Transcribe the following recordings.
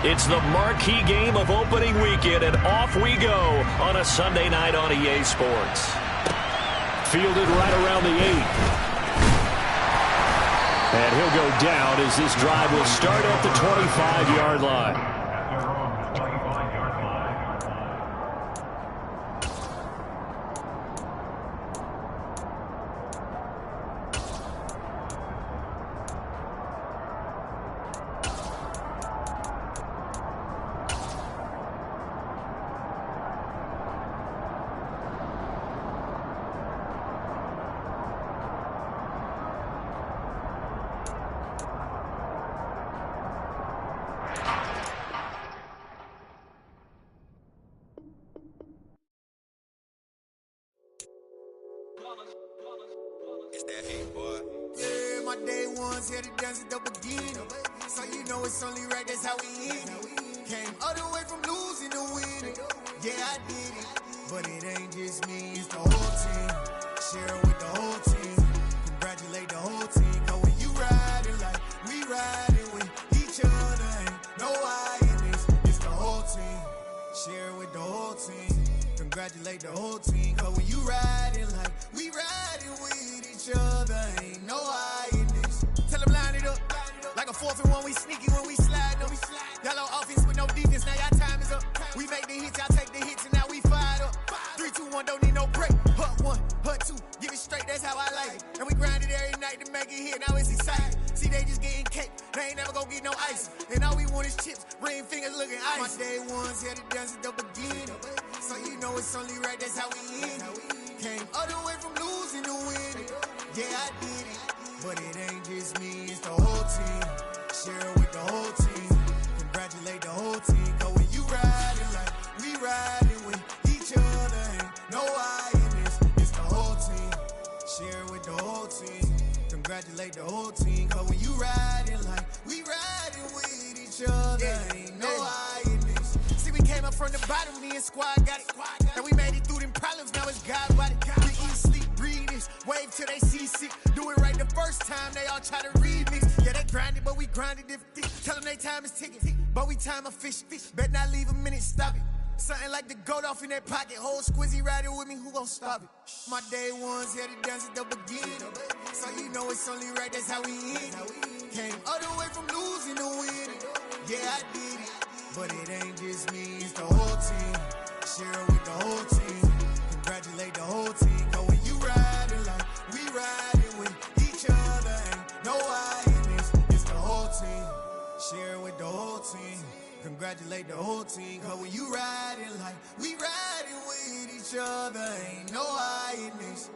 It's the marquee game of opening weekend, and off we go on a Sunday night on EA Sports. Fielded right around the 8. And he'll go down as this drive will start at the 25-yard line. It's that hate, boy. Yeah, my day ones here to dance at the beginning. So you know it's only right, that's how we end it. Came all the way from losing to winning. Yeah, I did it. But it ain't just me, it's the whole team. Share it with the whole team. Congratulate the whole team. Cause when you riding like we riding with each other, ain't no I in this. It's the whole team. Share it with the whole team. Congratulate the whole team. Cause when you riding like we riding with each other, ain't no I in this. Tell them line it up. Like a 4th and 1, we sneaky when we slide them. Yellow offense with no defense, now y'all time is up. We make the hits, y'all take the hits, and now we fired up. 3, 2, 1, don't need no break. Hut 1, hut 2, give it straight, that's how I like it. And we grind it every night to make it hit, now it's exciting. See, they just getting cake, they ain't never gonna get no ice. And all we want is chips, ring fingers looking ice. My day ones here to dance at the beginning. So you know it's only right, that's how we end it. Came all the way from losing to winning. Yeah, I did it. But it ain't just me, it's the whole team. Share it with the whole team. Congratulate the whole team. Cause when you riding like we riding with each other, ain't no I in this. It's the whole team. Share it with the whole team. Congratulate the whole team. Cause when you riding like we riding with each other, ain't no I in this. See, we came up from the bottom, me and squad got it. And we made it through them problems, now it's God body. We eat, sleep, breathe this. Wave till they see sick. Do it right the first time, they all try to remix. Yeah, they grinded, but we grinded different. Tell them they time is ticking, but we time a fish. Bet not leave a minute, stop it. Something like the goat off in that pocket. Whole squizzy riding with me, who gon' stop it? My day ones here to dance at the beginning. So you know it's only right, that's how we end it. Came all the way from losing to winning. Yeah, I did it. But it ain't just me, it's the whole team. Share it with the whole team. Congratulate the whole team. Cause when you riding like we riding with each other, ain't no I in this. It's the whole team. Share it with the whole team. Congratulate the whole team. Cause when you riding like we riding with each other, ain't no I in this.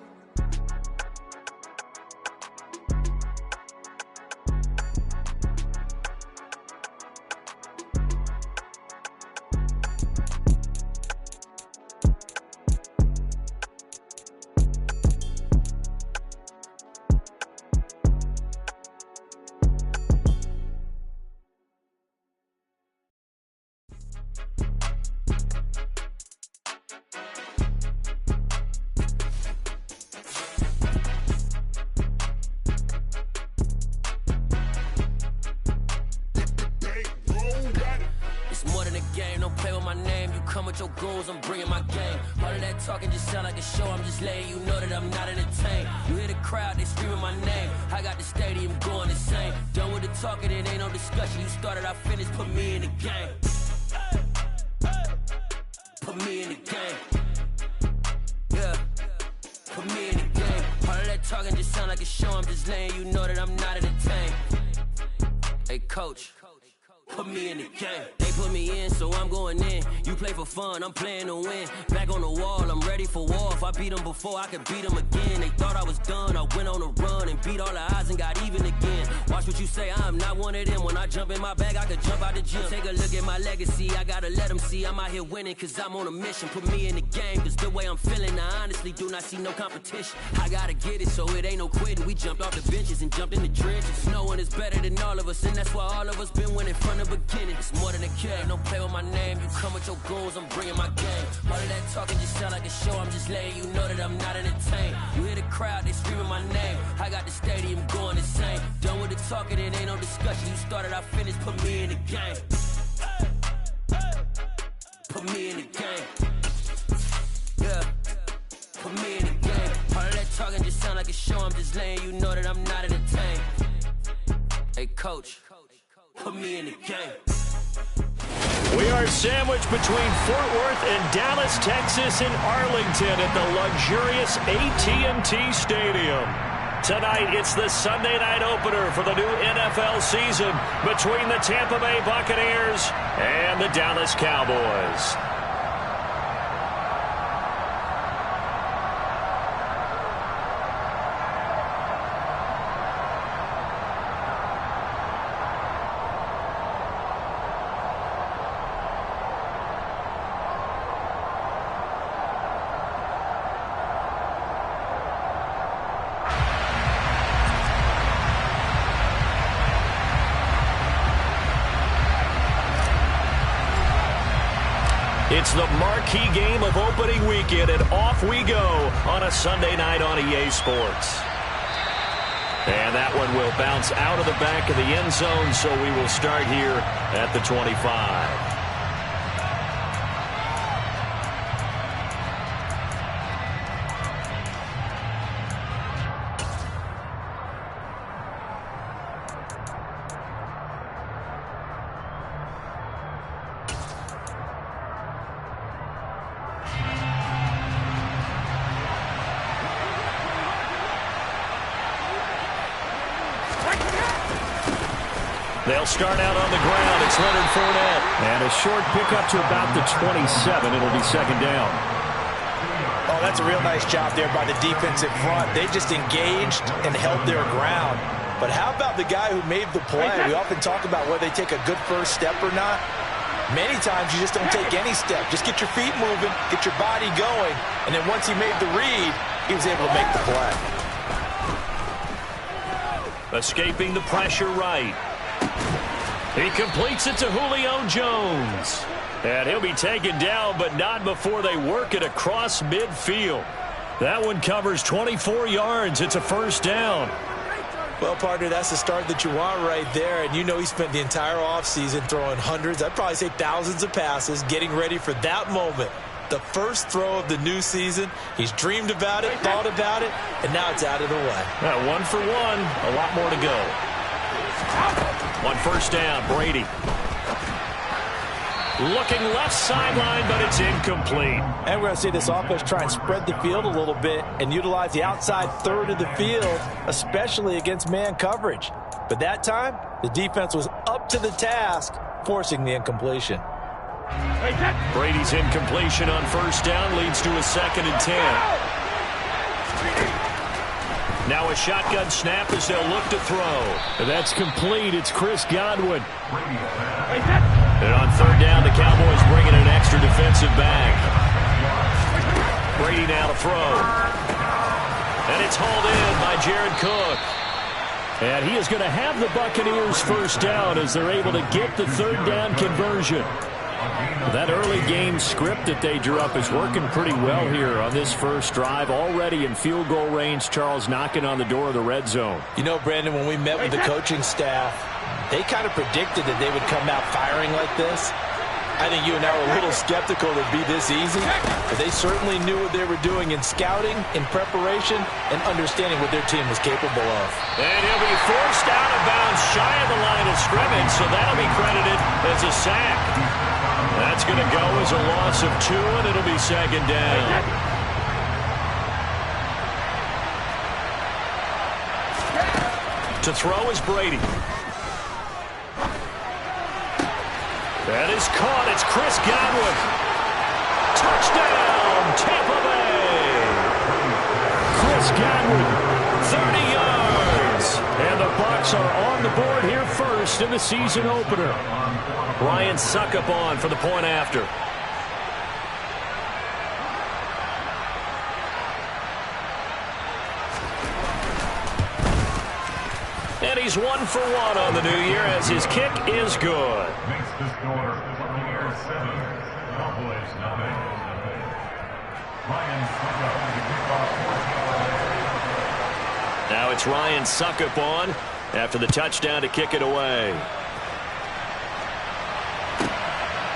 Your goals, I'm bringing my game. All of that talking just sound like a show. I'm just letting you know that I'm not entertained. You hear the crowd, they screaming my name. I got the stadium going insane. Done with the talking, it ain't no discussion. You started, I finished, put me in the game. Put me in the game. Yeah, put me in the game. All of that talking just sound like a show. I'm just letting you know that I'm not entertained. Hey, coach, put me in the game. They put me in, so I'm going in. You play for fun, I'm playing to win. Back on the wall, I'm ready for war. If I beat them before, I could beat them again. They thought I was done, I went on a run and beat all the odds and got even again. Watch what you say, I'm not one of them. When I jump in my bag, I could jump out the gym. Take a look at my legacy, I gotta let them see I'm out here winning, cause I'm on a mission. Put me in the game, cause the way I'm feeling, I honestly do not see no competition. I gotta get it, so it ain't no quitting. We jumped off the benches and jumped in the trenches. No one is better than all of us, and that's why all of us been winning from the beginning. It's more than a game, don't play with my name. You come with your goals, I'm bringing my game. All of that talking just sound like a show. I'm just letting you know that I'm not entertained. You hear the crowd, they screaming my name. I got the stadium going insane. Done with the talking, it ain't no discussion. You started, I finished, put me in the game. put me in the game. Yeah, put me in the game. All that talking just sound like a show, I'm just laying you know that I'm not entertained. Hey coach, put me in the game. We are sandwiched between Fort Worth and Dallas, Texas and Arlington at the luxurious AT&T Stadium. Tonight, it's the Sunday night opener for the new NFL season between the Tampa Bay Buccaneers and the Dallas Cowboys. It's the marquee game of opening weekend, and off we go on a Sunday night on EA Sports. And that one will bounce out of the back of the end zone, so we will start here at the 25. They'll start out on the ground. It's Leonard Fournette. And a short pickup to about the 27. It'll be second down. Oh, that's a real nice job there by the defensive front. They just engaged and held their ground. But how about the guy who made the play? We often talk about whether they take a good first step or not. Many times you just don't take any step. Just get your feet moving, get your body going, and then once he made the read, he was able to make the play. Escaping the pressure right. He completes it to Julio Jones. And he'll be taken down, but not before they work it across midfield. That one covers 24 yards. It's a first down. Well, partner, that's the start that you want right there. And you know he spent the entire offseason throwing hundreds, I'd probably say thousands of passes, getting ready for that moment. The first throw of the new season. He's dreamed about it, thought about it, and now it's out of the way. One for one, a lot more to go. One first down, Brady. Looking left sideline, but it's incomplete. And we're going to see this offense try and spread the field a little bit and utilize the outside third of the field, especially against man coverage. But that time, the defense was up to the task, forcing the incompletion. Brady's incompletion on first down leads to a 2nd and 10. Now a shotgun snap as they'll look to throw. That's complete. It's Chris Godwin. And on third down, the Cowboys bring in an extra defensive back. Brady now to throw. And it's hauled in by Jared Cook. And he is going to have the Buccaneers first down as they're able to get the third down conversion. That early game script that they drew up is working pretty well here on this first drive. Already in field goal range, Charles knocking on the door of the red zone. You know, Brandon, when we met with the coaching staff, they kind of predicted that they would come out firing like this. I think you and I were a little skeptical it'd be this easy, but they certainly knew what they were doing in scouting, in preparation, and understanding what their team was capable of. And he'll be forced out of bounds shy of the line of scrimmage, so that'll be credited as a sack. That's going to go as a loss of 2, and it'll be second down. To throw is Brady. That is caught. It's Chris Godwin. Touchdown, Tampa Bay. Chris Godwin. 30 yards. And the Bucs are on the board here first in the season opener. Ryan Suckup on for the point after. And he's 1 for 1 on the new year as his kick is good. Now it's Ryan Suckup on after the touchdown to kick it away.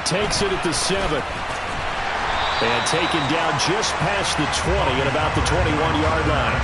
Takes it at the 7. And taken down just past the 20 at about the 21-yard line.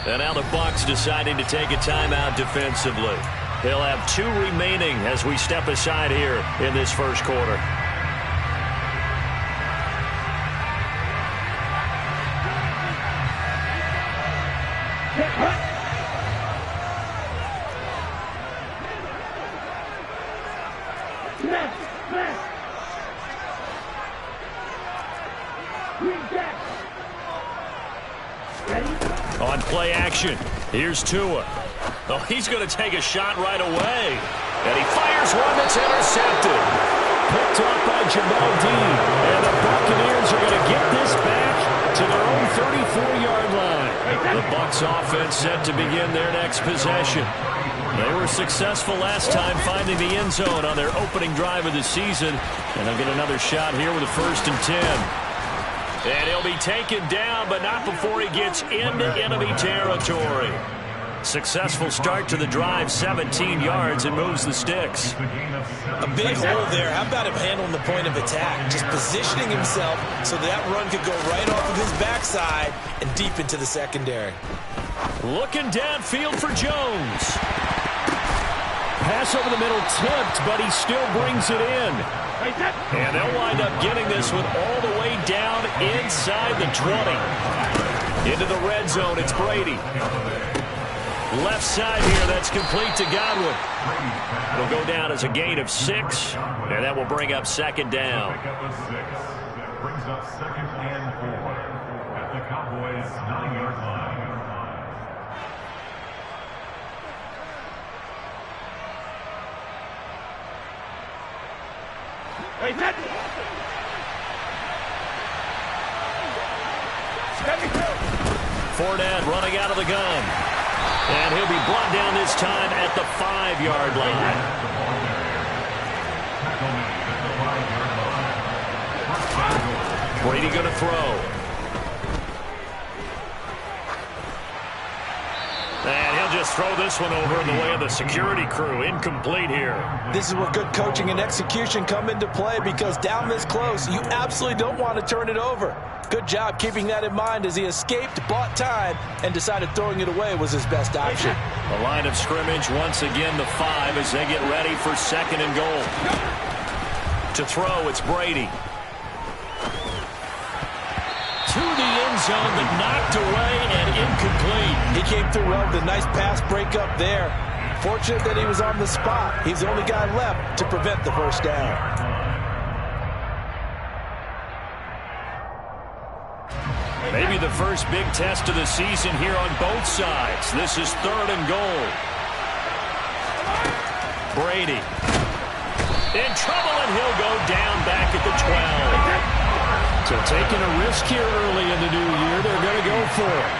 And now the Bucs deciding to take a timeout defensively. They'll have 2 remaining as we step aside here in this first quarter. On play action, here's Tua. Oh, he's going to take a shot right away. And he fires one that's intercepted. Picked off by Jamal Dean. And the Buccaneers are going to get this back to their own 34-yard line. The Bucs offense set to begin their next possession. They were successful last time finding the end zone on their opening drive of the season. And they'll get another shot here with a 1st and 10. And he'll be taken down, but not before he gets into enemy territory. Successful start to the drive, 17 yards, and moves the sticks. A big hole there. How about him handling the point of attack? Just positioning himself so that run could go right off of his backside and deep into the secondary. Looking downfield for Jones. Pass over the middle tipped, but he still brings it in. And they'll wind up getting this one all the way down inside the 20. Into the red zone, it's Brady. Left side here, that's complete to Godwin. It'll go down as a gain of 6, and that will bring up 2nd down. Brings up 2nd and 4 at the Cowboys' 9-yard line. Fournette running out of the gun. And he'll be brought down this time at the 5-yard line. Brady going to throw. And he'll just throw this one over in the way of the security crew. Incomplete here. This is where good coaching and execution come into play, because down this close, you absolutely don't want to turn it over. Good job keeping that in mind as he escaped, bought time, and decided throwing it away was his best option. The line of scrimmage, once again, the 5 as they get ready for 2nd and goal. To throw, it's Brady. To the end zone, but knocked away and incomplete. He came through well with a nice pass breakup there. Fortunate that he was on the spot. He's the only guy left to prevent the first down. Maybe the first big test of the season here on both sides. This is 3rd and goal. Brady in trouble, and he'll go down back at the 12. So taking a risk here early in the new year, they're going to go for it.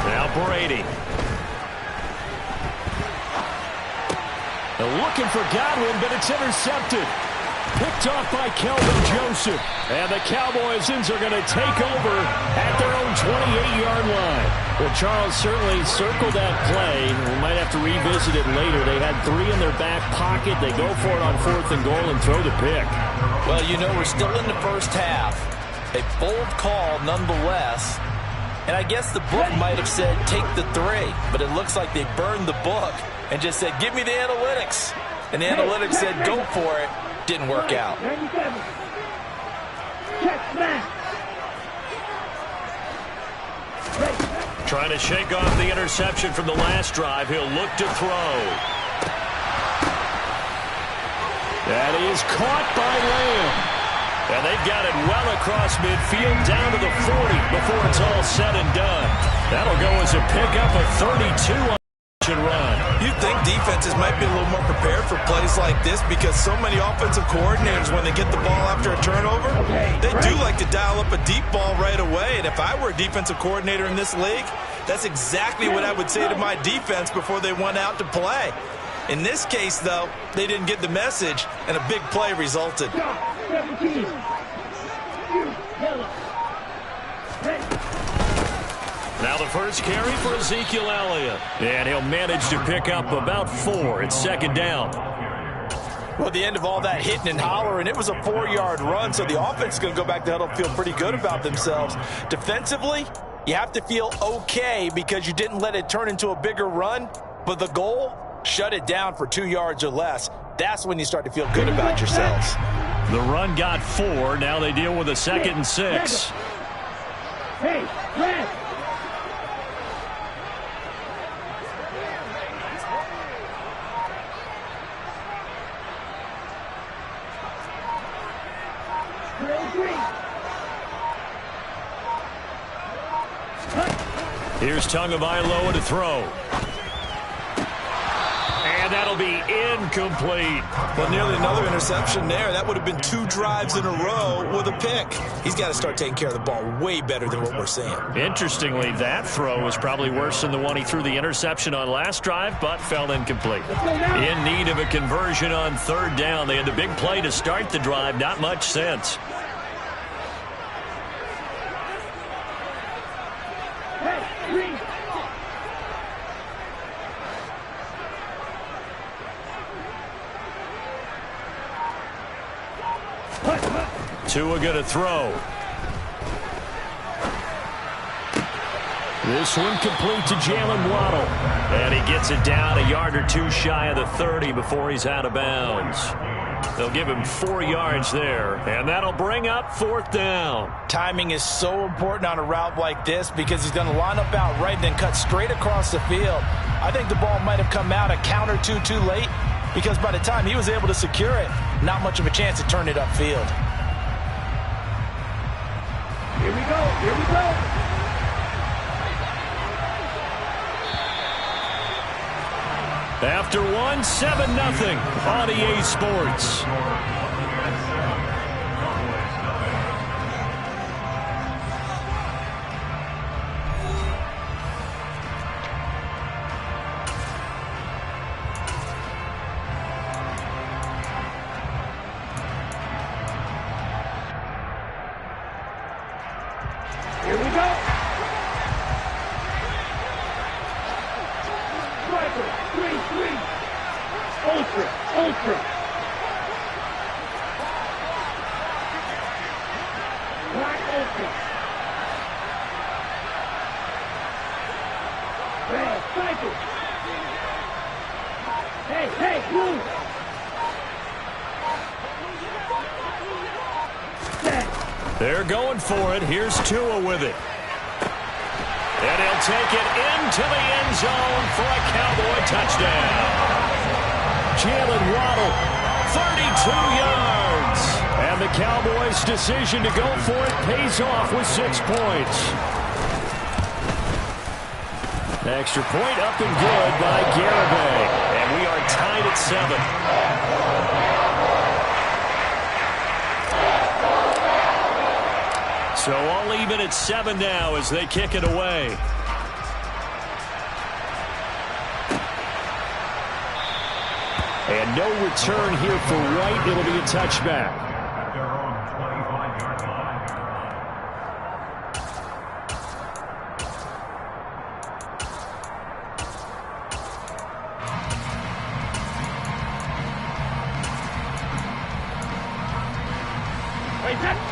Now Brady. They're looking for Godwin, but it's intercepted. Picked off by Kelvin Joseph. And the Cowboys are going to take over at their own 28-yard line. Well, Charles certainly circled that play. We might have to revisit it later. They had 3 in their back pocket. They go for it on 4th and goal and throw the pick. Well, you know, we're still in the first half. A bold call nonetheless. And I guess the book might have said take the 3. But it looks like they burned the book and just said, give me the analytics. And the analytics said, go for it. Didn't work out. Trying to shake off the interception from the last drive. He'll look to throw. That is caught by Lamb. And they've got it well across midfield down to the 40 before it's all said and done. That'll go as a pickup of 32 on the run. You'd think defenses might be a little more prepared for plays like this, because so many offensive coordinators, when they get the ball after a turnover, they do like to dial up a deep ball right away. And if I were a defensive coordinator in this league, that's exactly what I would say to my defense before they went out to play. In this case, though, they didn't get the message, and a big play resulted. Now the first carry for Ezekiel Elliott. And he'll manage to pick up about 4. It's second down. Well, at the end of all that hitting and hollering, it was a 4-yard run, so the offense is going to go back to huddle and feel pretty good about themselves. Defensively, you have to feel okay because you didn't let it turn into a bigger run, but the goal, shut it down for 2 yards or less. That's when you start to feel good about yourselves. The run got 4. Now they deal with a 2nd and 6. Hey, Brad! Here's Tagovailoa to throw. And that'll be incomplete. Well, nearly another interception there. That would have been 2 drives in a row with a pick. He's got to start taking care of the ball way better than what we're seeing. Interestingly, that throw was probably worse than the one he threw the interception on last drive, but fell incomplete. In need of a conversion on 3rd down. They had the big play to start the drive. Not much sense. Tua going to throw. This one complete to Jalen Waddle. And he gets it down a yard or 2 shy of the 30 before he's out of bounds. They'll give him 4 yards there, and that'll bring up 4th down. Timing is so important on a route like this because he's going to line up out right and then cut straight across the field. I think the ball might have come out a count or two too late because by the time he was able to secure it, not much of a chance to turn it upfield. Here we go, here we go. After 1, 7-0 on EA Sports. Here we go. Striker, 3-3. Ultra, ultra. Black ultra. Red, cycle. Hey, hey, move. They're going for it. Here's Tua with it. And he'll take it into the end zone for a Cowboy touchdown. Jalen Waddle, 32 yards. And the Cowboys' decision to go for it pays off with 6 points. Extra point up and good by Garibay. And we are tied at 7. So all even at 7 now as they kick it away. And no return here for White. It'll be a touchback. At their own 25-yard line.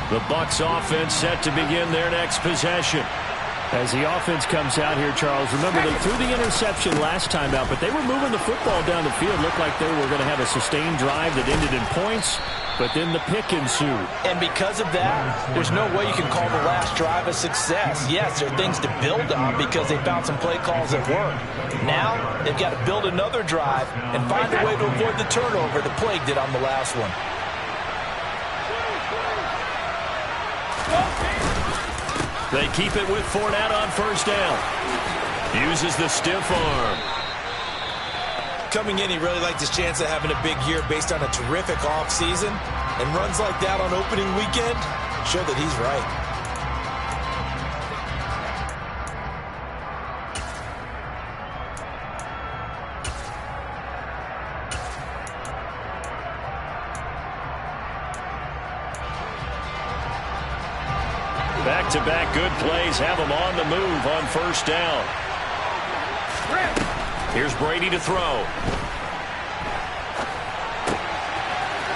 The Bucs offense set to begin their next possession. As the offense comes out here, Charles, remember they threw the interception last time out, but they were moving the football down the field. Looked like they were going to have a sustained drive that ended in points, but then the pick ensued. And because of that, there's no way you can call the last drive a success. Yes, there are things to build on because they found some play calls that work. Now, they've got to build another drive and find a way to avoid the turnover the Plague did on the last one. They keep it with Fournette on 1st down. Uses the stiff arm. Coming in, he really liked his chance of having a big year based on a terrific offseason. And runs like that on opening weekend show that he's right. Back-to-back good plays have them on the move on first down. Here's Brady to throw.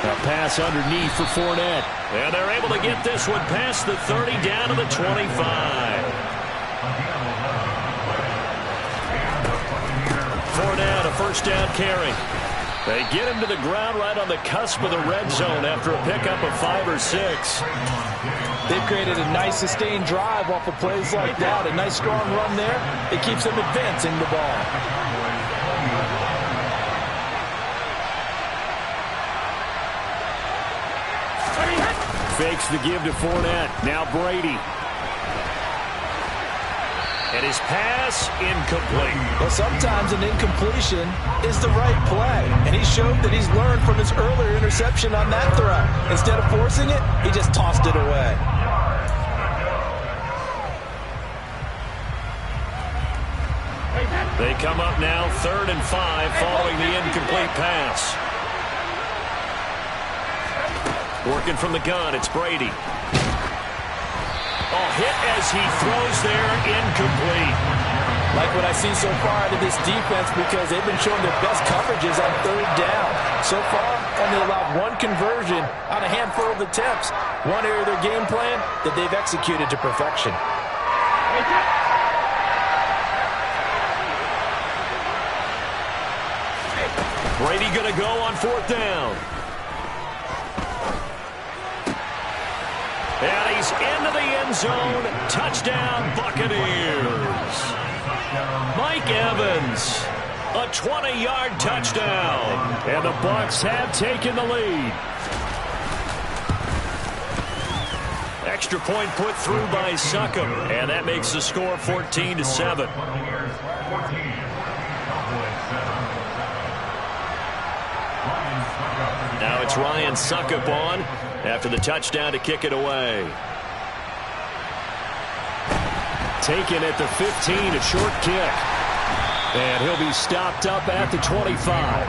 A pass underneath for Fournette. And they're able to get this one past the 30 down to the 25. Fournette, a first down carry. They get him to the ground right on the cusp of the red zone after a pickup of 5 or 6. They've created a nice sustained drive off of plays like that. A nice strong run there. It keeps them advancing the ball. Fakes the give to Fournette. Now Brady. And his pass incomplete. Well, sometimes an incompletion is the right play. And he showed that he's learned from his earlier interception on that throw. Instead of forcing it, he just tossed it away. They come up now 3rd and 5 following the incomplete pass. Working from the gun, it's Brady. Oh, hit as he throws there, incomplete. Like what I see so far out of this defense, because they've been showing their best coverages on 3rd down. So far, only allowed 1 conversion on a handful of attempts. One area of their game plan that they've executed to perfection. Brady going to go on 4th down. And he's into the end zone. Touchdown, Buccaneers. Mike Evans, a 20-yard touchdown. And the Bucs have taken the lead. Extra point put through by Succop. And that makes the score 14-7. Now it's Ryan Succop on after the touchdown to kick it away. Taken at the 15, a short kick. And he'll be stopped up at the 25.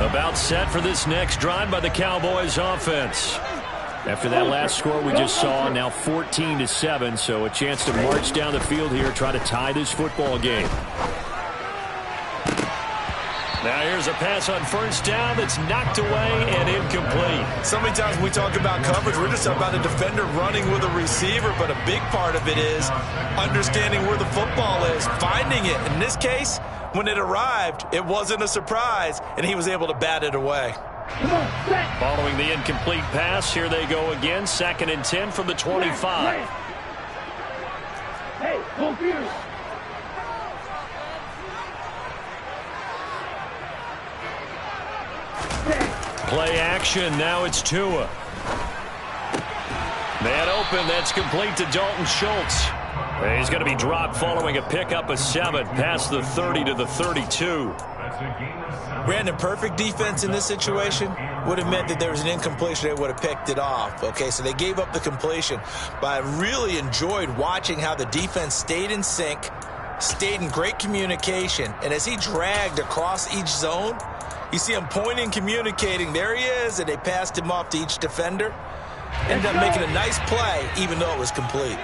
About set for this next drive by the Cowboys offense. After that last score we just saw, now 14-7, so a chance to march down the field here, try to tie this football game. Now here's a pass on first down that's knocked away and incomplete. So many times when we talk about coverage, we're just about a defender running with a receiver, but a big part of it is understanding where the football is, finding it. In this case, when it arrived, it wasn't a surprise, and he was able to bat it away. Following the incomplete pass, here they go again. 2nd and 10 from the 25. Hey, go here. Play action. Now it's Tua. Man open. That's complete to Dalton Schultz. He's going to be dropped following a pickup of 7 past the 30 to the 32. Brandon, perfect defense in this situation would have meant that there was an incompletion. They would have picked it off. Okay, so they gave up the completion. But I really enjoyed watching how the defense stayed in sync, stayed in great communication. And as he dragged across each zone, you see him pointing, communicating. There he is, and they passed him off to each defender. Ended up making a nice play, even though it was complete.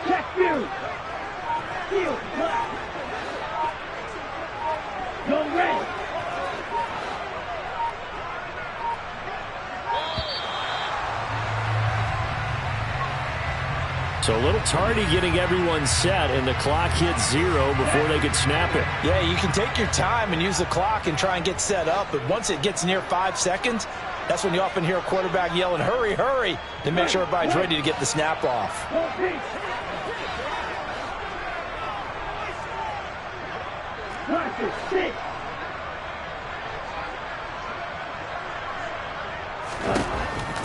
Check you. Field, black. Go red. So a little tardy getting everyone set, and the clock hit 0 before they could snap it. Yeah, you can take your time and use the clock and try and get set up, but once it gets near 5 seconds, that's when you often hear a quarterback yelling, hurry, hurry, to make sure everybody's ready to get the snap off.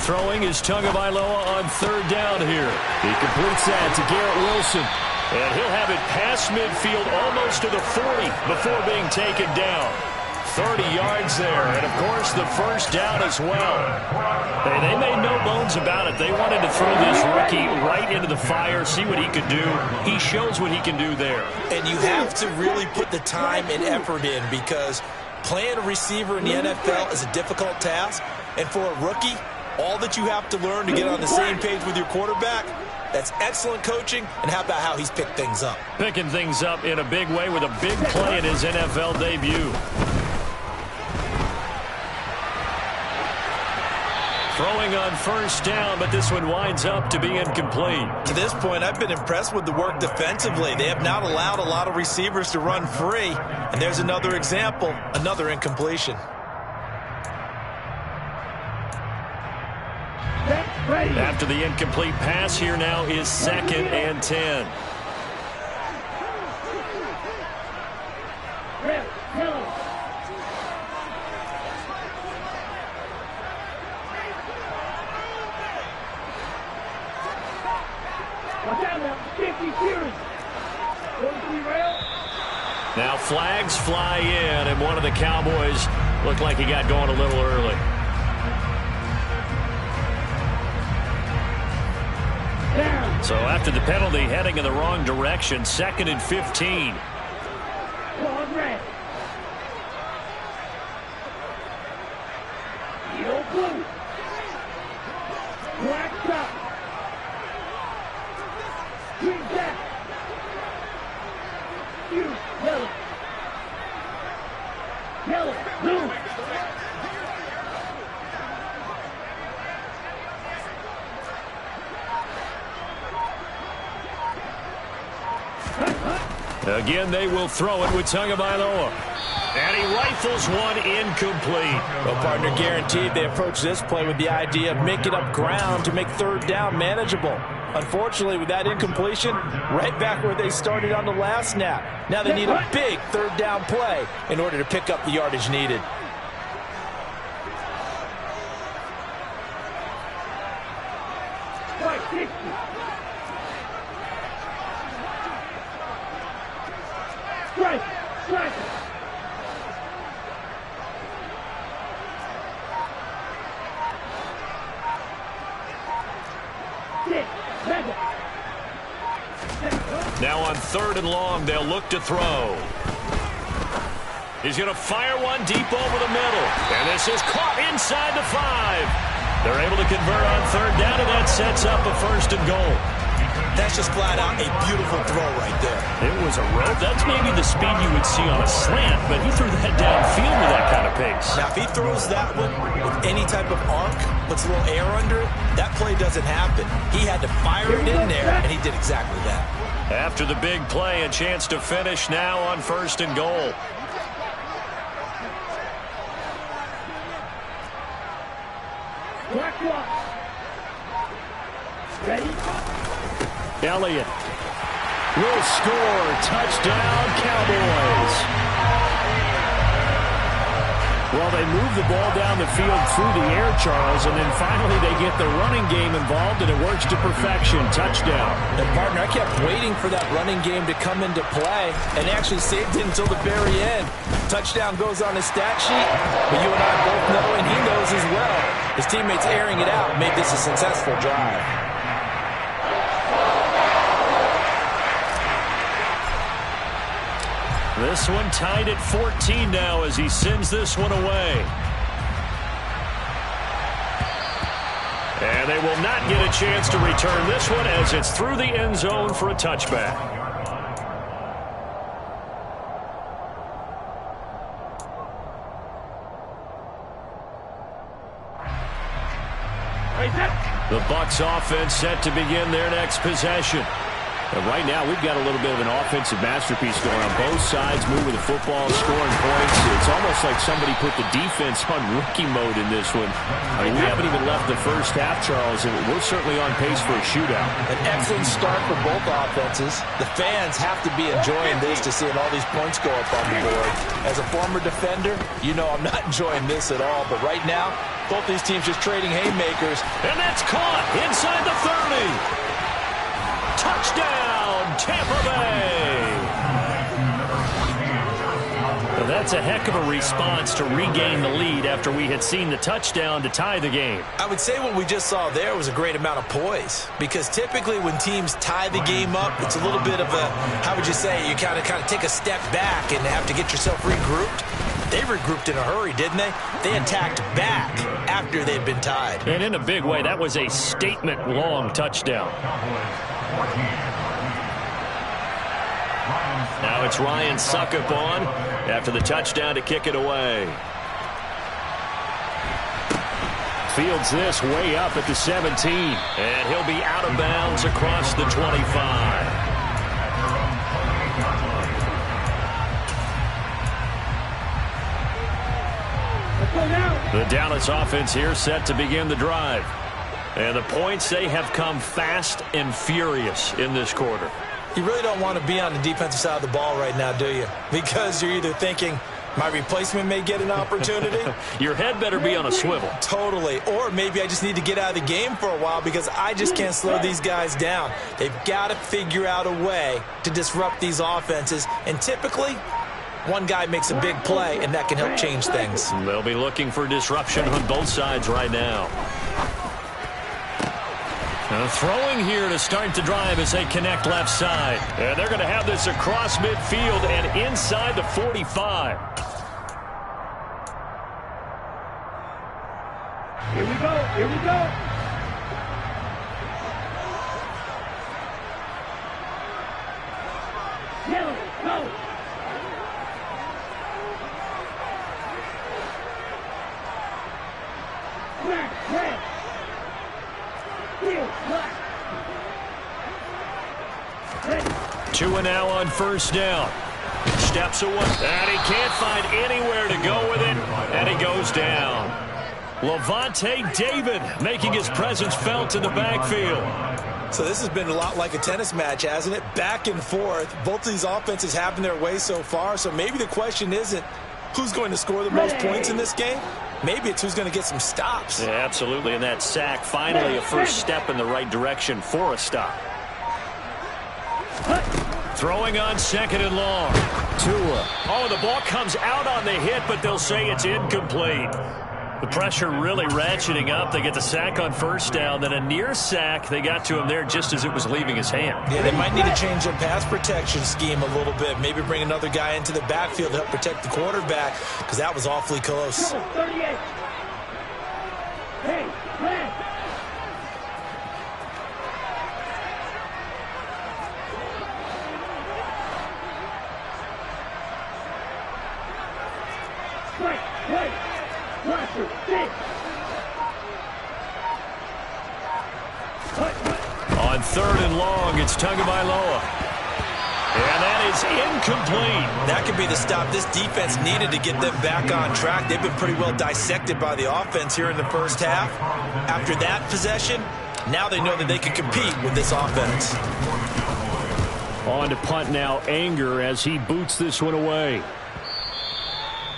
Throwing is Tagovailoa on 3rd down here. He completes that to Garrett Wilson. And he'll have it past midfield almost to the 40 before being taken down. 30 yards there, and of course the first down as well. Hey, they made no bones about it. They wanted to throw this rookie right into the fire, see what he could do. He shows what he can do there. And you have to really put the time and effort in, because Playing a receiver in the NFL is a difficult task, and for a rookie, all that you have to learn to get on the same page with your quarterback, that's excellent coaching, and how about how he's picked things up? Picking things up in a big way with a big play in his NFL debut. Throwing on first down, but this one winds up to be incomplete. To this point, I've been impressed with the work defensively. They have not allowed a lot of receivers to run free. And there's another example, another incompletion. After the incomplete pass, here now is 2nd and 10. Now flags fly in, and one of the Cowboys looked like he got going a little early. So after the penalty, heading in the wrong direction, 2nd and 15. Again, they will throw it with Tagovailoa. And he rifles one incomplete. Well, partner, guaranteed they approach this play with the idea of making up ground to make third down manageable. Unfortunately, with that incompletion, right back where they started on the last snap. Now they need a big third down play in order to pick up the yardage needed. Now on 3rd and long, they'll look to throw. He's going to fire one deep over the middle. And this is caught inside the 5. They're able to convert on 3rd down, and that sets up a 1st and goal. That's just flat out a beautiful throw right there. It was a rope. That's maybe the speed you would see on a slant, but he threw that downfield with that kind of pace. Now, if he throws that one with any type of arc, puts a little air under it, that play doesn't happen. He had to fire it in there, and he did exactly that. After the big play, a chance to finish now on 1st and goal. Ready? Elliott will score. Touchdown, Cowboys. Well, they move the ball down the field through the air, Charles, and then finally they get the running game involved, and it works to perfection. Touchdown. And, partner, I kept waiting for that running game to come into play and actually saved it until the very end. Touchdown goes on his stat sheet, but you and I both know, and he knows as well, his teammates airing it out made this a successful drive. This one tied at 14 now as he sends this one away. And they will not get a chance to return this one as it's through the end zone for a touchback. The Bucs offense set to begin their next possession. And right now, we've got a little bit of an offensive masterpiece going on both sides, moving the football, scoring points. It's almost like somebody put the defense on rookie mode in this one. I mean, we haven't even left the first half, Charles, and we're certainly on pace for a shootout. An excellent start for both offenses. The fans have to be enjoying this to seeing all these points go up on the board. As a former defender, you know I'm not enjoying this at all. But right now, both these teams just trading haymakers. And that's caught inside the 30. Touchdown, Tampa Bay. Well, that's a heck of a response to regain the lead after we had seen the touchdown to tie the game. I would say what we just saw there was a great amount of poise, because typically when teams tie the game up, it's a little bit of a, how would you say, you kind of take a step back and have to get yourself regrouped. they regrouped in a hurry, didn't they? They attacked back after they'd been tied. And in a big way, that was a statement-long touchdown. Now it's Ryan Succop on after the touchdown to kick it away. Fields this way up at the 17. And he'll be out of bounds across the 25. The Dallas offense here set to begin the drive. And the points, they have come fast and furious in this quarter. You really don't want to be on the defensive side of the ball right now, do you? Because you're either thinking, my replacement may get an opportunity. Your head better be on a swivel. Totally. Or maybe I just need to get out of the game for a while because I just can't slow these guys down. They've got to figure out a way to disrupt these offenses. And typically, one guy makes a big play, and that can help change things. They'll be looking for disruption on both sides right now. Throwing here to start the drive as they connect left side. And they're going to have this across midfield and inside the 45. Here we go. Here we go. Yellow, go. Black, red. Field, black. Red. 2 and now on first down. Steps away. And he can't find anywhere to go with it. And he goes down. Lavonte David making his presence felt in the backfield. So this has been a lot like a tennis match, hasn't it? Back and forth. Both of these offenses having their way so far. So maybe the question isn't who's going to score the most points in this game. Maybe it's who's going to get some stops. Yeah, absolutely. And that sack, finally a first step in the right direction for a stop. Throwing on second and long. Tua. Oh, the ball comes out on the hit, but they'll say it's incomplete. The pressure really ratcheting up. They get the sack on first down, then a near sack. They got to him there just as it was leaving his hand. Yeah, they might need to change their pass protection scheme a little bit. Maybe bring another guy into the backfield to help protect the quarterback because that was awfully close. 38. Hey, red. Strike, right. Watcher, six. On third and long, it's Tagovailoa. And that is incomplete. That could be the stop this defense needed to get them back on track. They've been pretty well dissected by the offense here in the first half. After that possession, now they know that they can compete with this offense. On to punt now, Anger as he boots this one away.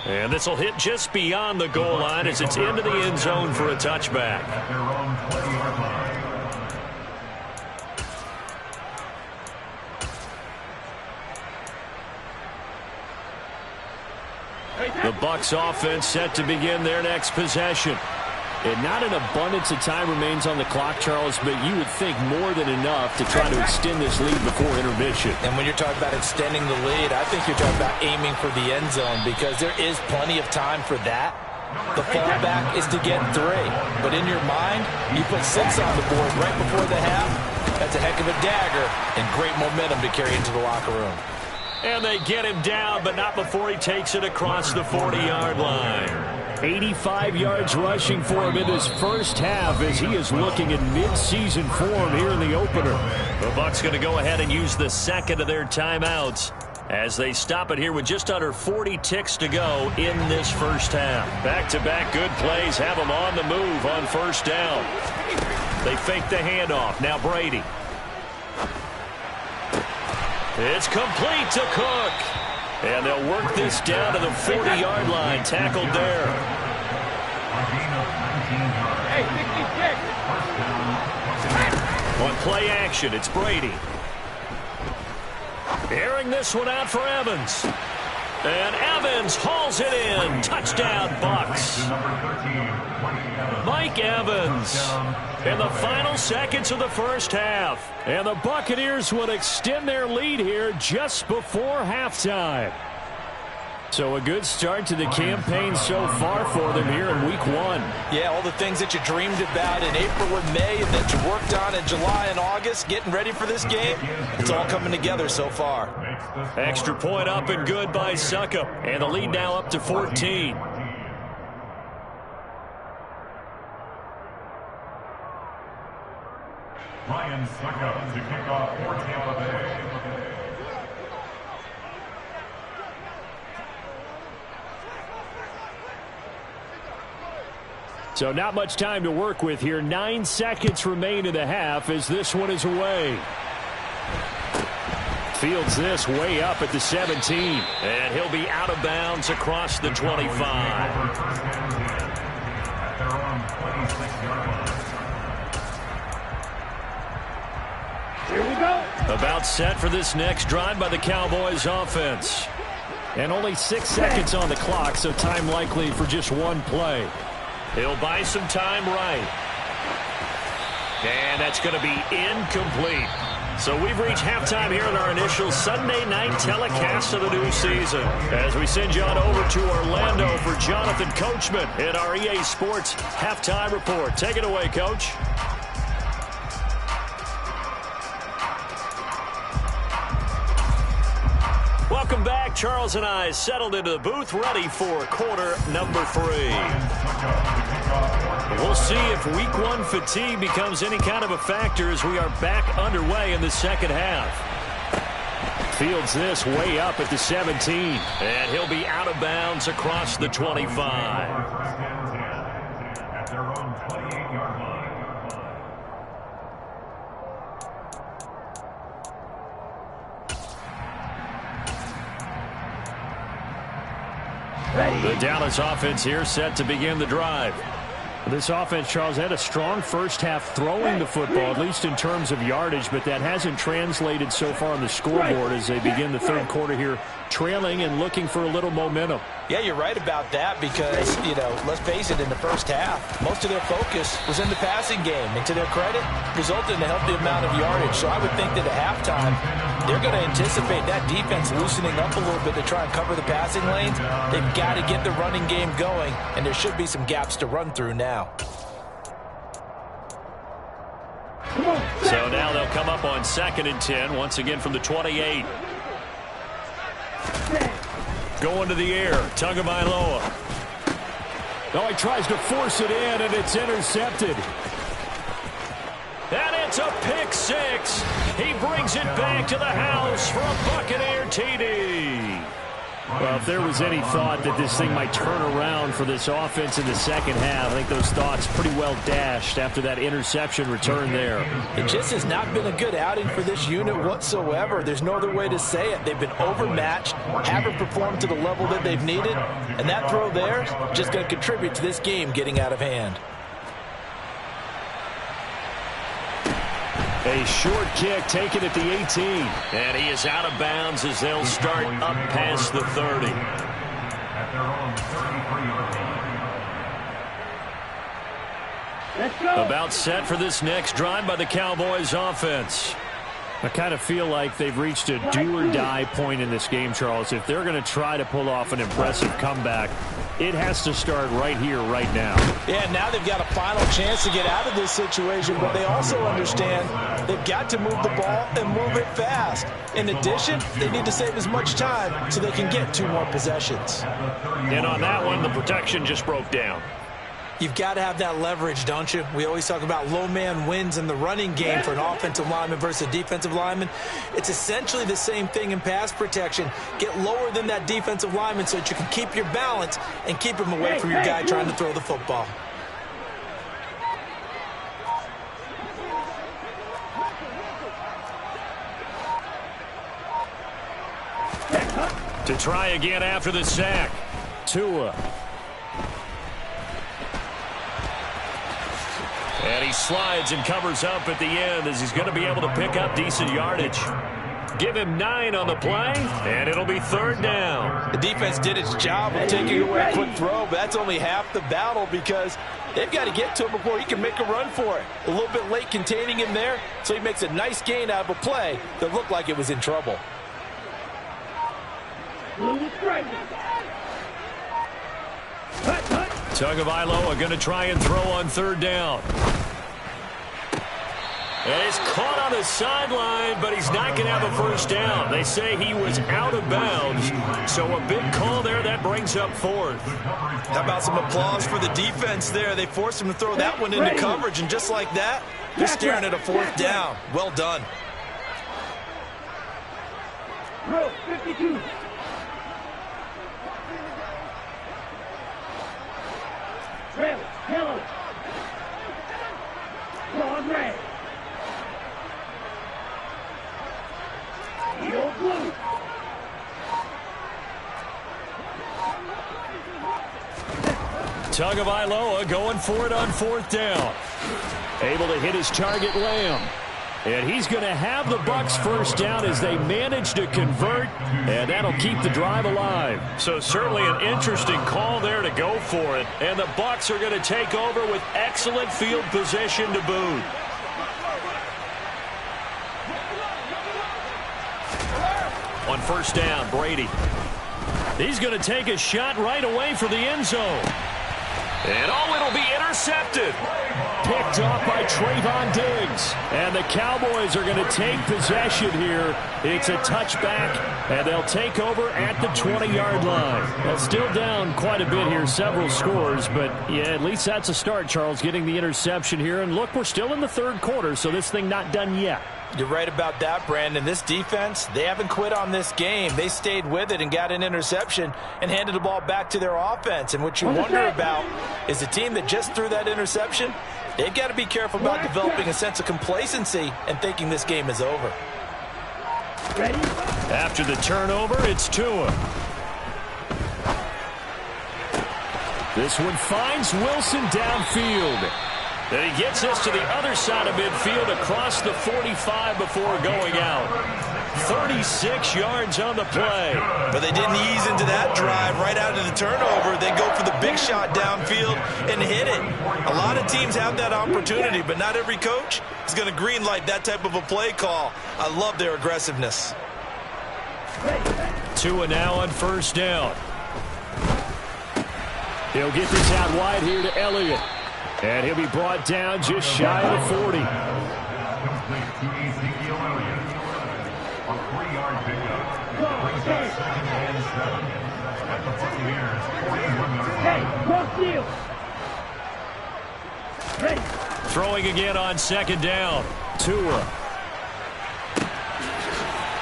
And this will hit just beyond the goal line as it's into the end zone for a touchback. The Bucs offense set to begin their next possession. And not an abundance of time remains on the clock, Charles, but you would think more than enough to try to extend this lead before intermission. And when you're talking about extending the lead, I think you're talking about aiming for the end zone because there is plenty of time for that. The fallback is to get 3. But in your mind, you put 6 on the board right before the half. That's a heck of a dagger and great momentum to carry into the locker room. And they get him down, but not before he takes it across the 40-yard line. 85 yards rushing for him in this first half as he is looking in mid-season form here in the opener. The Bucs going to go ahead and use the second of their timeouts as they stop it here with just under 40 ticks to go in this first half. Back-to-back good plays have them on the move on first down. They fake the handoff. Now Brady. It's complete to Cook. And they'll work this down to the 40-yard line. Tackled there. On play action, it's Brady. Airing this one out for Evans. And Evans hauls it in. Touchdown, Bucs. Mike Evans in the final seconds of the first half. And the Buccaneers would extend their lead here just before halftime. So a good start to the campaign so far for them here in week 1. Yeah, all the things that you dreamed about in April and May and that you worked on in July and August, getting ready for this game, it's all coming together so far. Extra point up and good by Succop. And the lead now up to 14. Ryan Succop to kick off for Tampa Bay. So not much time to work with here. 9 seconds remain in the half as this one is away. Fields this way up at the 17. And he'll be out of bounds across the 25. At their own 26-yard line. Here we go. About set for this next drive by the Cowboys offense. And only 6 seconds on the clock, so time likely for just one play. He'll buy some time right. And that's going to be incomplete. So we've reached halftime here in our initial Sunday night telecast of the new season. As we send you on over to Orlando for Jonathan Coachman in our EA Sports Halftime Report. Take it away, Coach. Welcome back. Charles and I settled into the booth, ready for quarter number 3. We'll see if week 1 fatigue becomes any kind of a factor as we are back underway in the second half. Fields this way up at the 17. And he'll be out of bounds across the 25. At their own 28-yard line. The Dallas offense here set to begin the drive. This offense, Charles, had a strong first half throwing the football, at least in terms of yardage, but that hasn't translated so far on the scoreboard as they begin the third quarter here, trailing and looking for a little momentum. Yeah, you're right about that because, let's face it, in the first half, most of their focus was in the passing game. And to their credit, resulted in a healthy amount of yardage. So I would think that at halftime, they're going to anticipate that defense loosening up a little bit to try and cover the passing lanes. They've got to get the running game going, and there should be some gaps to run through now. So now they'll come up on 2nd and 10, once again from the 28. Going to the air, Tagovailoa. Oh, he tries to force it in, and it's intercepted. And it's a pick 6. He brings it back to the house for a Buccaneer TD. Well, if there was any thought that this thing might turn around for this offense in the second half, I think those thoughts pretty well dashed after that interception return there. It just has not been a good outing for this unit whatsoever. There's no other way to say it. They've been overmatched, haven't performed to the level that they've needed, and that throw there is just going to contribute to this game getting out of hand. A short kick taken at the 18. And he is out of bounds as they'll start up past the 30. At their own 33-yard line. Let's go. About set for this next drive by the Cowboys offense. I kind of feel like they've reached a do-or-die point in this game, Charles. If they're going to try to pull off an impressive comeback, it has to start right here, right now. Yeah, now they've got a final chance to get out of this situation, but they also understand they've got to move the ball and move it fast. In addition, they need to save as much time so they can get 2 more possessions. And on that one, the protection just broke down. You've got to have that leverage, don't you? We always talk about low man wins in the running game for an offensive lineman versus a defensive lineman. It's essentially the same thing in pass protection. Get lower than that defensive lineman so that you can keep your balance and keep him away from your guy trying to throw the football. To try again after the sack. Tua. And he slides and covers up at the end as he's going to be able to pick up decent yardage. Give him 9 on the play, and it'll be 3rd down. The defense did its job of taking away a quick throw, but that's only half the battle because they've got to get to him before he can make a run for it. A little bit late containing him there, so he makes a nice gain out of a play that looked like it was in trouble. Blue striker. Tagovailoa going to try and throw on third down. And he's caught on the sideline, but he's not going to have a first down. They say he was out of bounds. So a big call there. That brings up fourth. How about some applause for the defense there? They forced him to throw that one into coverage, and just like that, they're staring at a fourth down. Well done. Row 52. Red, yellow. Broad red. Yellow blue. Tagovailoa going for it on fourth down. Able to hit his target, Lamb. And he's going to have the Bucs first down as they manage to convert, and that'll keep the drive alive. So certainly an interesting call there to go for it. And the Bucs are going to take over with excellent field position to boot. On first down, Brady. He's going to take a shot right away for the end zone. And it'll be intercepted. Picked off by Trayvon Diggs. And the Cowboys are going to take possession here. It's a touchback, and they'll take over at the 20-yard line. Well, still down quite a bit here, several scores, but yeah, at least that's a start, Charles, getting the interception here. And look, we're still in the third quarter, so this thing not done yet. You're right about that, Brandon. This defense, they haven't quit on this game. They stayed with it and got an interception and handed the ball back to their offense. And what you wonder about is the team that just threw that interception, they've got to be careful about developing a sense of complacency and thinking this game is over. Ready? After the turnover, it's Tua. This one finds Wilson downfield. And he gets us to the other side of midfield across the 45 before going out. 36 yards on the play. But they didn't ease into that drive right out of the turnover. They go for the big shot downfield and hit it. A lot of teams have that opportunity, but not every coach is going to green light that type of a play call. I love their aggressiveness. Tua now on first down. He'll get this out wide here to Elliott. And he'll be brought down just shy of the 40. Complete to Ezekiel Elliott. A 3-yard pickup. Brings up 2nd and 7. At the Buccaneers, 41-yard line. Hey, cross field. Ready. Throwing again on second down. Tua.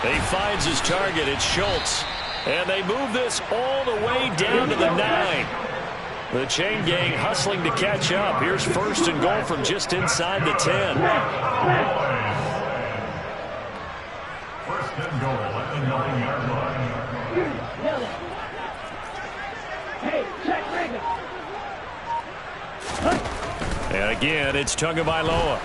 He finds his target. It's Schultz. And they move this all the way down to the 9. The chain gang hustling to catch up. Here's first and goal from just inside the 10. First and goal at the 9-yard line. Hey, check Reagan. And again, it's Tagovailoa.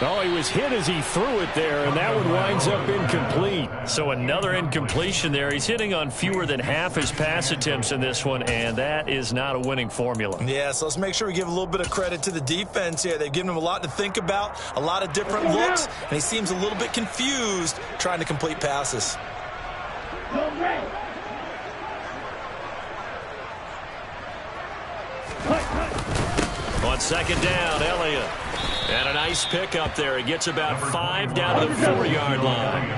Oh, he was hit as he threw it there, and that one winds up incomplete. So another incompletion there. He's hitting on fewer than half his pass attempts in this one, and that is not a winning formula. Yeah, so let's make sure we give a little bit of credit to the defense here. They've given him a lot to think about, a lot of different looks, and he seems a little bit confused trying to complete passes. Go red. On second down, Elliott. And a nice pickup there. He gets about 5 down to the 4-yard line.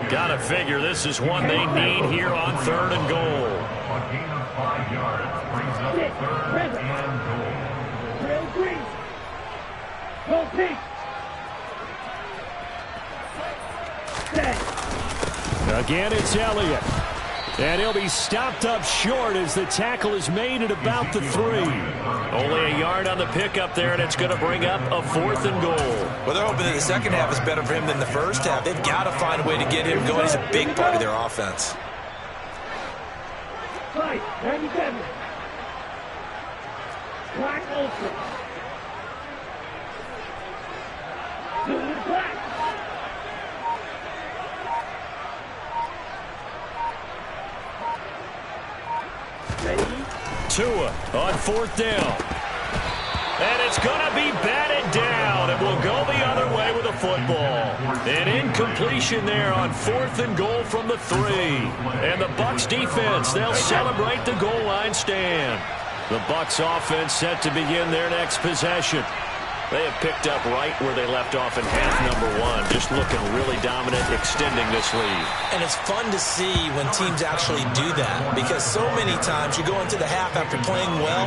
Got to figure this is one they need here on third and goal. A gain of 5 yards brings up 3rd and goal. Real green. Go pink. Set. Again, it's Elliott. And he'll be stopped up short as the tackle is made at about the 3. Only a yard on the pickup there, and it's going to bring up a 4th and goal. Well, they're hoping that the second half is better for him than the first half. They've got to find a way to get him going. He's a big part of their offense. Fight. 97. Black Ultra. Blue and black. Tua on 4th down. And it's going to be batted down. It will go the other way with a football. An incompletion there on 4th and goal from the 3. And the Bucs defense, they'll celebrate the goal line stand. The Bucs offense set to begin their next possession. They have picked up right where they left off in half number 1, just looking really dominant, extending this lead. And it's fun to see when teams actually do that, because so many times you go into the half after playing well,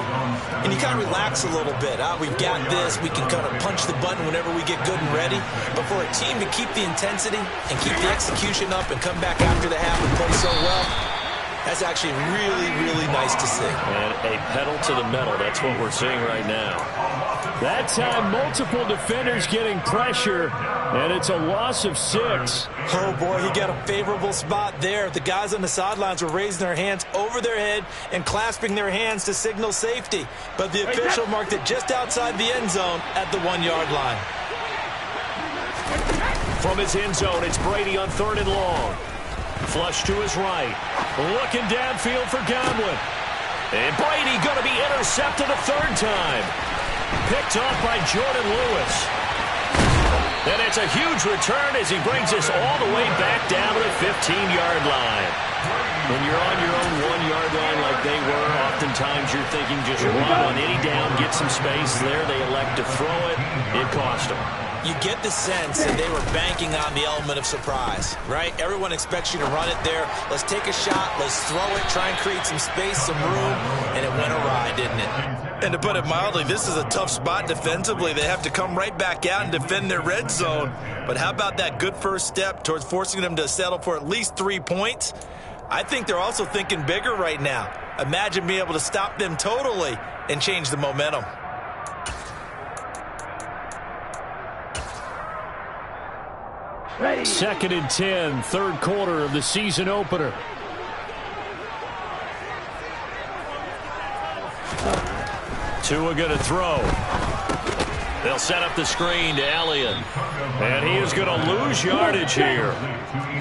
and you kind of relax a little bit. We've got this. We can kind of punch the button whenever we get good and ready. But for a team to keep the intensity and keep the execution up and come back after the half and play so well, that's actually really, really nice to see. And a pedal to the metal. That's what we're seeing right now. That time, multiple defenders getting pressure, and it's a loss of 6. Oh, boy, he got a favorable spot there. The guys on the sidelines were raising their hands over their head and clasping their hands to signal safety. But the official marked it just outside the end zone at the 1-yard line. From his end zone, it's Brady on 3rd and long. Flush to his right. Looking downfield for Godwin. And Brady going to be intercepted a 3rd time. Picked off by Jordan Lewis. And it's a huge return as he brings us all the way back down to the 15-yard line. When you're on your own 1-yard line like they were, oftentimes you're thinking just run on any down, get some space. There they elect to throw it. It cost them. You get the sense that they were banking on the element of surprise, right? Everyone expects you to run it there. Let's take a shot. Let's throw it. Try and create some space, some room. And it went awry, didn't it? And to put it mildly, this is a tough spot defensively. They have to come right back out and defend their red zone. But how about that good first step towards forcing them to settle for at least 3 points? I think they're also thinking bigger right now. Imagine being able to stop them totally and change the momentum. Ready. 2nd and 10, 3rd quarter of the season opener. Tua going to throw. They'll set up the screen to Elliott. And he is going to lose yardage here.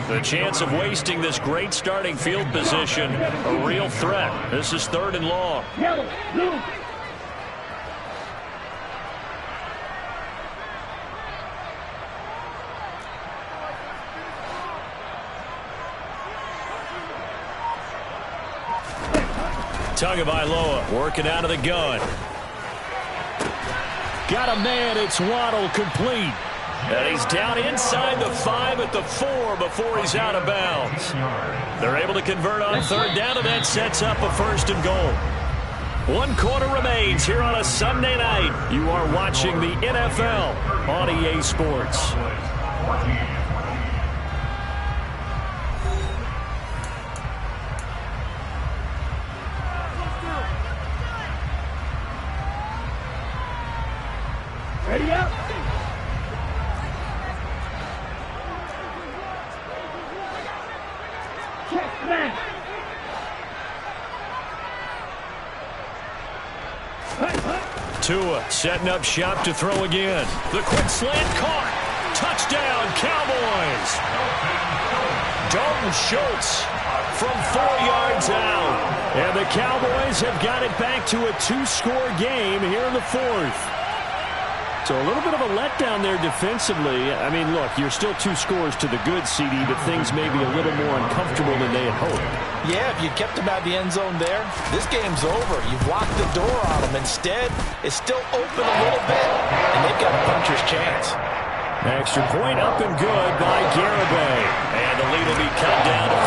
The chance of wasting this great starting field position, a real threat. This is 3rd and long. Yellow, blue. Tagovailoa working out of the gun. Got a man. It's Waddle, complete. And he's down inside the 5 at the 4 before he's out of bounds. They're able to convert on 3rd down, and that sets up a 1st and goal. 1 quarter remains here on a Sunday night. You are watching the NFL on EA Sports. Ready up. Check, man. Tua setting up shop to throw again. The quick slant caught. Touchdown, Cowboys. Dalton Schultz from 4 yards out. And the Cowboys have got it back to a 2-score game here in the 4th. So a little bit of a letdown there defensively. I mean, look, you're still 2 scores to the good, CD, but things may be a little more uncomfortable than they had hoped. Yeah, if you kept them out of the end zone there, this game's over. You've locked the door on them. Instead, it's still open a little bit, and they've got a puncher's chance. Extra point up and good by Garibay. And the lead will be cut down to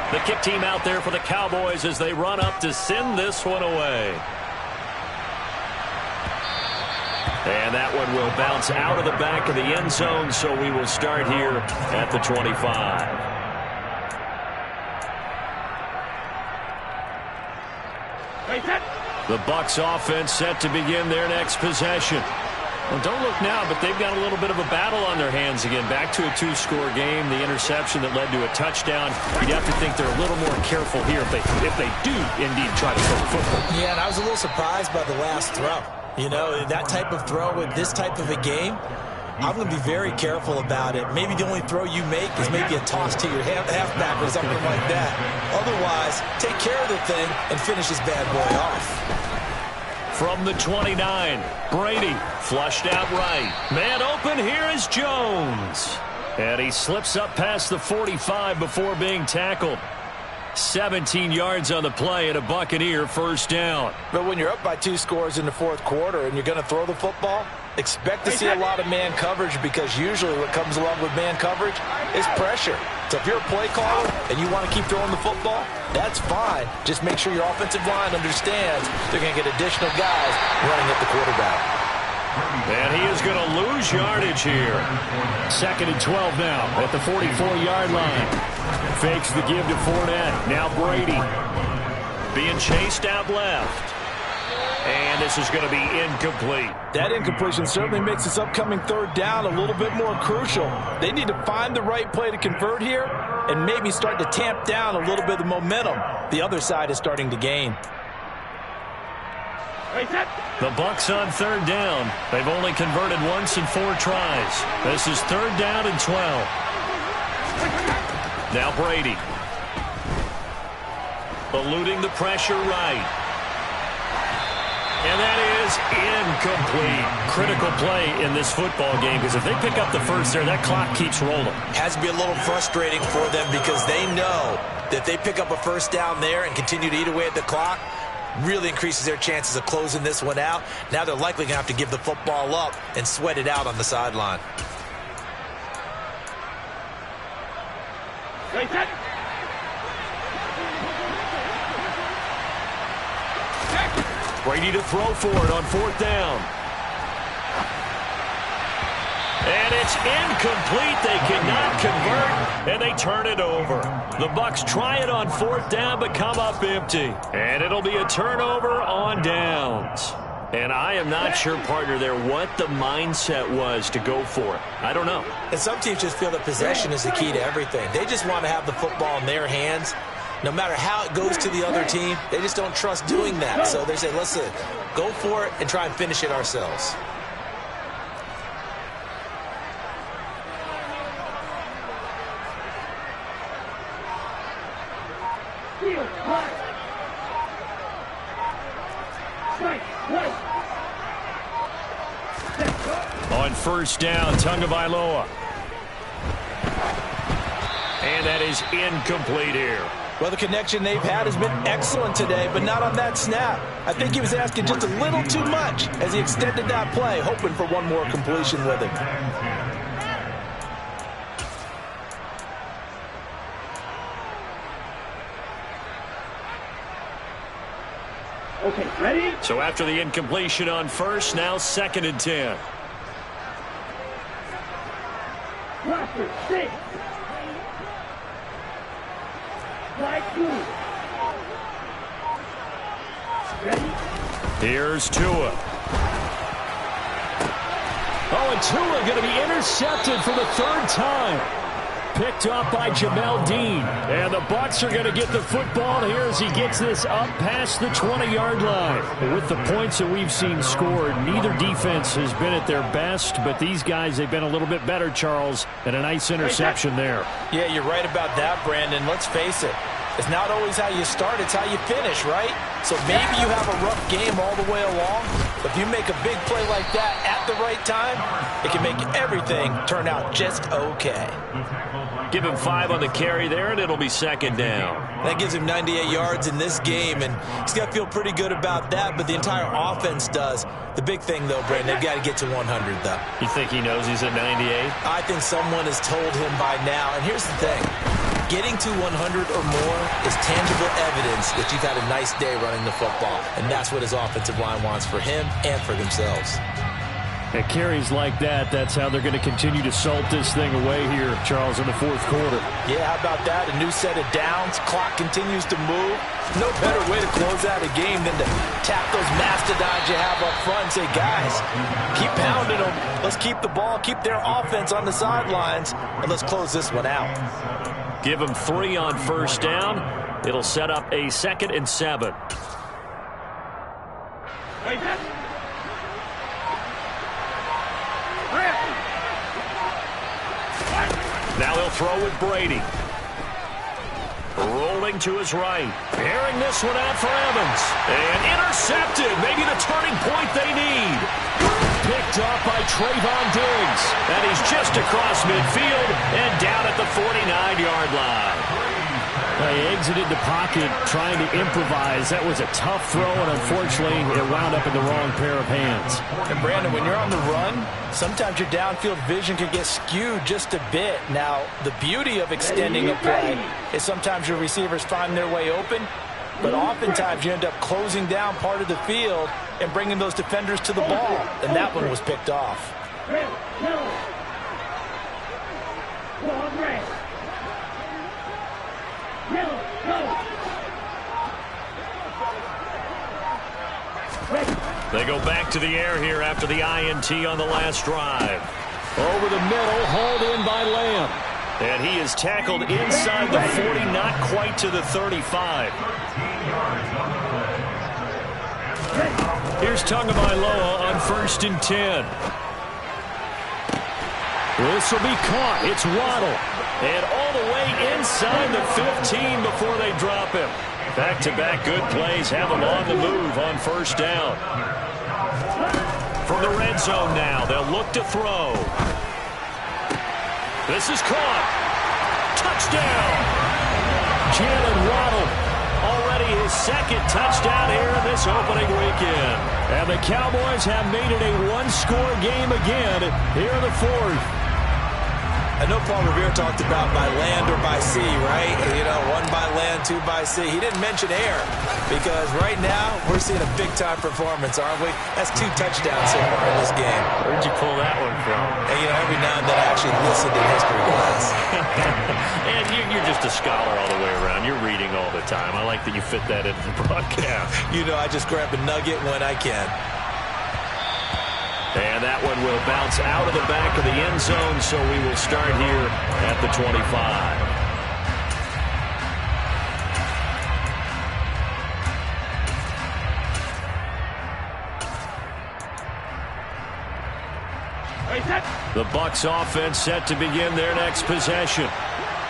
14. The kick team out there for the Cowboys as they run up to send this one away. And that one will bounce out of the back of the end zone, so we will start here at the 25. The Bucs offense set to begin their next possession. Well, don't look now, but they've got a little bit of a battle on their hands again. Back to a 2-score game. The interception that led to a touchdown. You'd have to think they're a little more careful here if they do indeed try to throw the football. Yeah, and I was a little surprised by the last throw. You know, that type of throw with this type of a game, I'm going to be very careful about it. Maybe the only throw you make is maybe a toss to your halfback or something like that. Otherwise, take care of the thing and finish this bad boy off. From the 29, Brady flushed out right. Man open, here is Jones. And he slips up past the 45 before being tackled. 17 yards on the play and a Buccaneer first down. But when you're up by 2 scores in the fourth quarter and you're going to throw the football, expect to see a lot of man coverage, because usually what comes along with man coverage is pressure. So if you're a play caller and you want to keep throwing the football, that's fine. Just make sure your offensive line understands they're going to get additional guys running at the quarterback. And he is going to lose yardage here. 2nd and 12 now at the 44-yard line. Fakes the give to Fournette. Now Brady being chased out left. And this is going to be incomplete. That incompletion certainly makes this upcoming third down a little bit more crucial. They need to find the right play to convert here and maybe start to tamp down a little bit of the momentum the other side is starting to gain. The Bucs on third down. They've only converted once in 4 tries. This is 3rd down and 12. Now Brady. Eluding the pressure right. And that is incomplete. Critical play in this football game, because if they pick up the first there, that clock keeps rolling. Has to be a little frustrating for them, because they know that if they pick up a first down there and continue to eat away at the clock, really increases their chances of closing this one out. Now they're likely going to have to give the football up and sweat it out on the sideline. Brady to throw for it on 4th down. And it's incomplete. They cannot convert, and they turn it over. The Bucs try it on 4th down, but come up empty. And it'll be a turnover on downs. And I am not sure, partner, there what the mindset was to go for it. I don't know. And some teams just feel that possession is the key to everything. They just want to have the football in their hands. No matter how it goes to the other team, they just don't trust doing that. So they say, listen, go for it and try and finish it ourselves. On first down, Tagovailoa. And that is incomplete here. Well, the connection they've had has been excellent today, but not on that snap. I think he was asking just a little too much as he extended that play, hoping for one more completion with him. Okay, ready? So after the incompletion on first, now 2nd and 10. Roster 6. Slide 2. Ready? Here's Tua. Oh, and Tua going to be intercepted for the 3rd time. Picked off by Jamel Dean. And the Bucs are going to get the football here as he gets this up past the 20-yard line. With the points that we've seen scored, neither defense has been at their best, but these guys, they've been a little bit better, Charles, and a nice interception there. Yeah, you're right about that, Brandon. Let's face it. It's not always how you start, it's how you finish, right? So maybe you have a rough game all the way along, but if you make a big play like that at the right time, it can make everything turn out just okay. Give him 5 on the carry there, and it'll be 2nd down. That gives him 98 yards in this game, and he's got to feel pretty good about that, but the entire offense does. The big thing, though, Brandon, they've got to get to 100, though. You think he knows he's at 98? I think someone has told him by now, and here's the thing. Getting to 100 or more is tangible evidence that you've had a nice day running the football, and that's what his offensive line wants for him and for themselves. At carries like that, that's how they're going to continue to salt this thing away here, Charles, in the 4th quarter. Yeah, how about that? A new set of downs. Clock continues to move. No better way to close out a game than to tap those mastodons you have up front and say, guys, keep pounding them. Let's keep the ball, keep their offense on the sidelines, and let's close this one out. Give them 3 on first down. It'll set up a 2nd and 7. Now he'll throw with Brady. Rolling to his right. Airing this one out for Evans. And intercepted. Maybe the turning point they need. Picked up by Trayvon Diggs. And he's just across midfield and down at the 49-yard line. He exited the pocket trying to improvise. That was a tough throw, and unfortunately, it wound up in the wrong pair of hands. And Brandon, when you're on the run, sometimes your downfield vision can get skewed just a bit. Now, the beauty of extending a play is sometimes your receivers find their way open, but oftentimes you end up closing down part of the field and bringing those defenders to the ball. And that one was picked off. They go back to the air here after the INT on the last drive. Over the middle, hauled in by Lamb. And he is tackled inside the 40, not quite to the 35. Here's Tagovailoa on 1st and 10. This will be caught. It's Waddle. And all the way inside the 15 before they drop him. Back-to-back good plays have him on the move on 1st down. From the red zone now, they'll look to throw. This is caught. Touchdown. Jalen Waddle. Already his 2nd touchdown here in this opening weekend. And the Cowboys have made it a one-score game again here in the 4th. I know Paul Revere talked about by land or by sea, right? You know, 1 by land, 2 by sea. He didn't mention air because right now we're seeing a big-time performance, aren't we? That's 2 touchdowns so far in this game. Where'd you pull that one from? And, you know, every now and then I actually listened in history class. And you're just a scholar all the way around. You're reading all the time. I like that you fit that into the broadcast. You know, I just grab a nugget when I can. And that one will bounce out of the back of the end zone, so we will start here at the 25. The Bucs offense set to begin their next possession.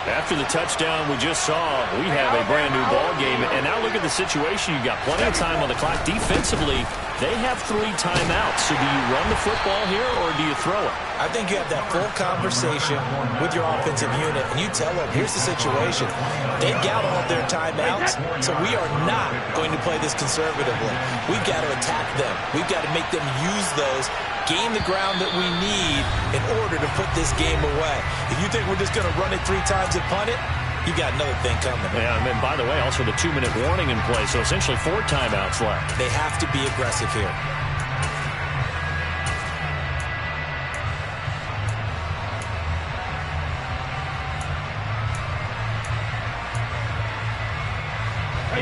After the touchdown we just saw, we have a brand new ball game. And now look at the situation. You've got plenty of time on the clock. Defensively, they have 3 timeouts. So do you run the football here or do you throw it? I think you have that full conversation with your offensive unit, and you tell them, here's the situation. They've got all of their timeouts, so we are not going to play this conservatively. We've got to attack them. We've got to make them use those, gain the ground that we need in order to put this game away. If you think we're just going to run it 3 times and punt it, you got another thing coming. Yeah, and by the way, also the 2-minute warning in play, so essentially 4 timeouts left. They have to be aggressive here.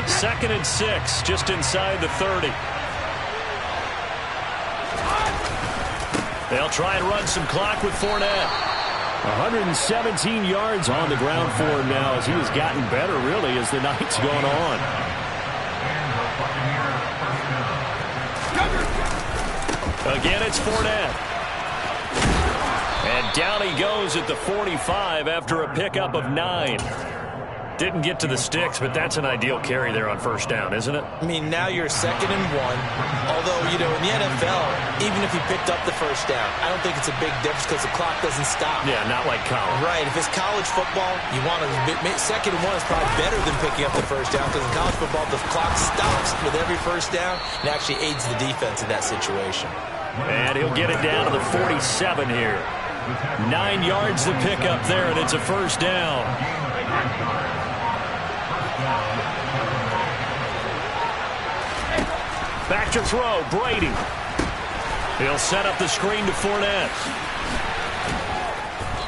Second and 6, just inside the 30. They'll try and run some clock with Fournette. 117 yards on the ground for him now as he has gotten better, really, as the night's gone on. Again, it's Fournette. And down he goes at the 45 after a pickup of 9. Didn't get to the sticks, but that's an ideal carry there on 1st down, isn't it? I mean, now you're 2nd and 1. Although, you know, in the NFL, even if he picked up the 1st down, I don't think it's a big difference because the clock doesn't stop. Yeah, not like college. Right. If it's college football, you want to 2nd and 1 is probably better than picking up the 1st down because in college football, the clock stops with every 1st down and actually aids the defense in that situation. And he'll get it down to the 47 here. 9 yards to pick up there, and it's a 1st down. Back to throw, Brady. He'll set up the screen to Fournette.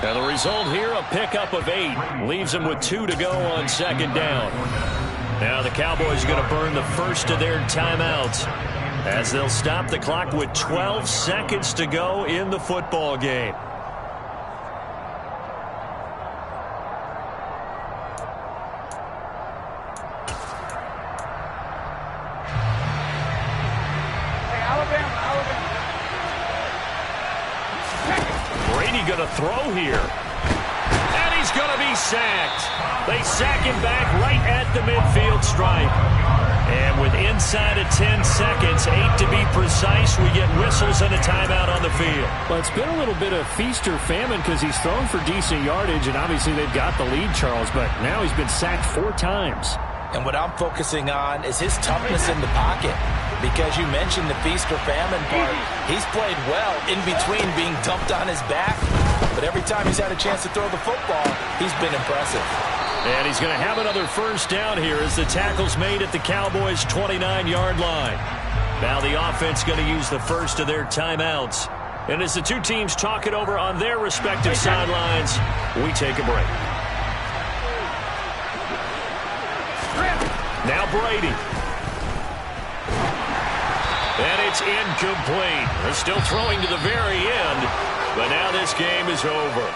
And the result here, a pickup of 8. Leaves him with 2 to go on 2nd down. Now the Cowboys are going to burn the first of their timeouts as they'll stop the clock with 12 seconds to go in the football game. Brady going to throw here. And he's going to be sacked. They sack him back right at the midfield stripe. And with inside of 10 seconds, 8 to be precise, we get whistles and a timeout on the field. Well, it's been a little bit of feast or famine because he's thrown for decent yardage, and obviously they've got the lead, Charles, but now he's been sacked 4 times. And what I'm focusing on is his toughness in the pocket. Because you mentioned the feast or famine part. He's played well in between being dumped on his back. But every time he's had a chance to throw the football, he's been impressive. And he's going to have another first down here as the tackle's made at the Cowboys' 29-yard line. Now the offense going to use the first of their timeouts. And as the two teams talk it over on their respective sidelines, we take a break. Now Brady. And it's incomplete. They're still throwing to the very end, but now this game is over.